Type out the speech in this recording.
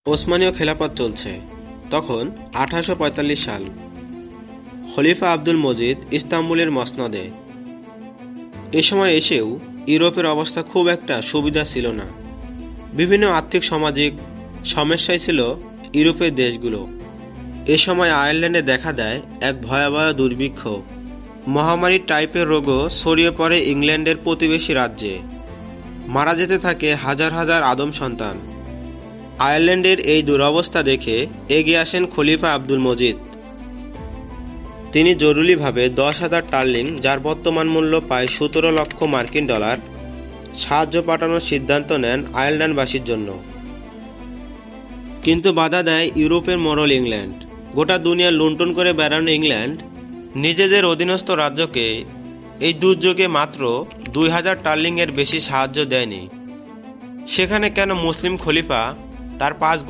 ওসমানীয় খেলাফত চলছে। তখন 1845 সাল। খলিফা আব্দুল মজিদ ইস্তাম্বুলের মসনদে। এ সময় এসেও ইউরোপের অবস্থা খুব একটা সুবিধা ছিল না। বিভিন্ন আর্থিক সামাজিক সমস্যায় ছিল ইউরোপের দেশগুলো। এ সময় আয়ারল্যান্ডে দেখা দেয় এক ভয়াবহ দুর্ভিক্ষ। মহামারী টাইপের রোগও ছড়িয়ে পড়ে ইংল্যান্ডের প্রতিবেশী রাজ্যে। মারা যেতে থাকে হাজার হাজার আদম সন্তান। আয়ারল্যান্ডের এই দুরবস্থা দেখে এগিয়ে আসেন খলিফা আব্দুল মজিদ। তিনি জরুরিভাবে 10,000 টার্লিং, যার বর্তমান মূল্য প্রায় 17 লক্ষ মার্কিন ডলার, সাহায্য পাঠানোর সিদ্ধান্ত নেন আয়ারল্যান্ডবাসীর জন্য। কিন্তু বাধা দেয় ইউরোপের মোড়ল ইংল্যান্ড। গোটা দুনিয়া লুণ্ঠন করে বেড়ানো ইংল্যান্ড নিজেদের অধীনস্থ রাজ্যকে এই দুর্যোগে মাত্র 2,000 টার্লিংয়ের বেশি সাহায্য দেয়নি। সেখানে কেন মুসলিম খলিফা তার 5